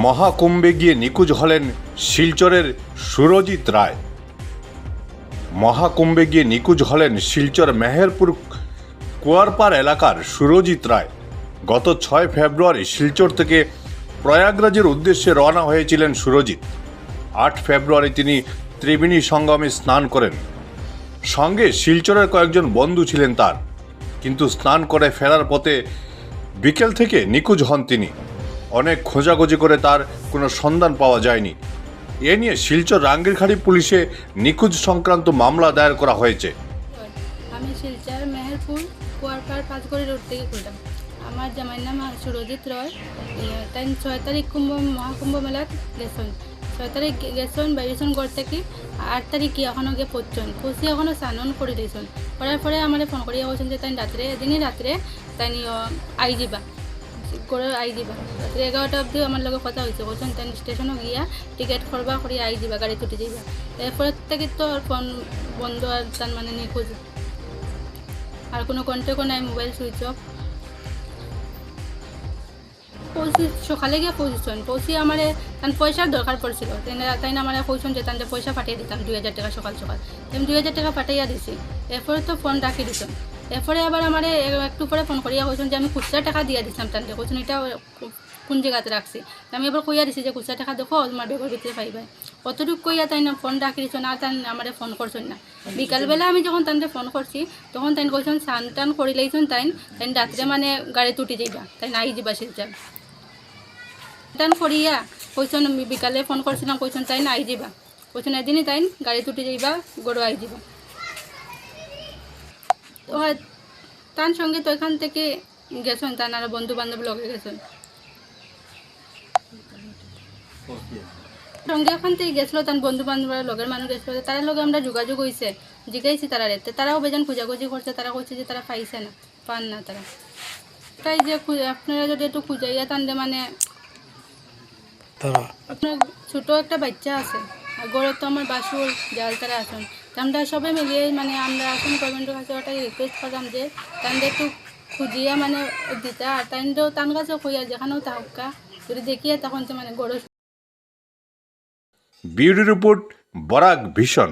মহাকুম্ভে গিয়ে নিখোঁজ হলেন শিলচরের সুরজিৎ রায়। মহাকুম্ভে গিয়ে নিখোঁজ হলেন শিলচর মেহেরপুর কুয়ারপাড় এলাকার সুরজিৎ রায়। গত 6 ফেব্রুয়ারি শিলচর থেকে প্রয়াগরাজের উদ্দেশ্যে রওনা হয়েছিলেন সুরজিৎ। 8 ফেব্রুয়ারি তিনি ত্রিবেণী সঙ্গমে স্নান করেন। সঙ্গে শিলচরের কয়েকজন বন্ধু ছিলেন তার, কিন্তু স্নান করে ফেরার পথে বিকেল থেকে নিখোঁজ হন তিনি। অনেক খোঁজাখুঁজি করে তার কোনো সন্ধান পাওয়া যায়নি। এ নিয়ে শিলচর রাঙ্গিরখাড়ি পুলিশে নিখোঁজ সংক্রান্ত মামলা দায়ের করা হয়েছে। আমি শিলচর মেহেরপুর কুয়ারপাড় 5 গলি রোড থেকে করলাম। আমার জামাইয়ের নাম সুরজিৎ রয়। তাই 6 তারিখ মহাকুম্ভ মেলাত গেছেন। 6 তারিখ গেছেন বাইরেছেন ঘর থেকে। 8 তারিখ এখনও গিয়ে পৌঁছি এখনও স্নান করে দিয়েছেন। করার পরে আমার ফোন করিয়া বলছেন যে তাই রাত্রে এদিনই রাত্রে তাই আই যাবা করে আই যাবা। রাত্রে 11টা অবধি আমার লগে কথা হয়েছে। বলছেন তাই স্টেশনে গিয়া টিকিট করবা করি আই যাবা, গাড়ি ছুটি যাইবা। এরপরে থেকে তো আর ফোন বন্ধ, আর তার মানে নিখোঁজ, আর কোনো কন্ট্যাক্টও নাই, মোবাইল সুইচ অফ। সকালে গিয়ে পৌঁছি আমার তার পয়সার দরকার পড়ছিল। তাই না আমার কইছেন যে তাদের পয়সা পাঠিয়ে দিতাম 2000 টাকা সকাল সকাল। আমি 2000 টাকা পাঠাইয়া দিছি। এরপরে তো ফোন রাখি দিতাম। এরপরে আবার আমার একটু পরে ফোন করিয়া কইছেন যে আমি খুচরা টাকা দিয়ে দিতাম তাদের। কইছেন এটা কোন জায়গাতে রাখছি। আমি এবার কইয়া দিছি যে খুচরা টাকা দেখো আমার ব্যাগের ভিতরে পাইবে। কতটুকু কইয়া তাই না ফোন রাখি দিচ্ছেন, আর তাই আমার ফোন করছেন না। বিকালবেলা আমি যখন তাদের ফোন করছি তখন তাই কইছেন স্নান টান করি লাইছেন। তাই রাত্রে মানে গাড়ি তুটি যাইবা, তাই নাই যাবা শিলচর। টান করিয়া কইছেন বিকালে ফোন করছিলাম, কইছেন তাই না আই যাবা। কইছেন এদিনই তাই গাড়ি তুটি যাইবা, গড়ো আই যাবা। তো তার সঙ্গে তো এখান থেকে গেছেন, তার আর বন্ধু বান্ধব লগে গেছেন সঙ্গে। এখান থেকে গেছিলো তার বন্ধু বান্ধবের লগের মানুষ গেছিলো, তার লগে আমরা যোগাযোগ হয়েছে, জিজ্ঞাসি তারা রেতে। তারাও বেজান খোঁজাখুঁজি করছে। তারা কইছে যে তারা পাইছে না, পান না তারা। তাই যে আপনারা যদি একটু খুঁজাইয়া টানলে মানে আপনার ছোটো একটা বাচ্চা আছে, আর গড়ে তো আমার বাসুর জাল তারা আসেন। আমরা সবাই মিলিয়ে মানে আমরা আসন গভর্নমেন্টের কাছে ওটাই রিকোয়েস্ট করলাম যে তাদের একটু খুঁজিয়া মানে দিতা, আর তাইও তার কাছেও কইয়া যেখানেও তাহকা যদি দেখিয়া তখন তো মানে গড়ে। Bureau report, Barak vision.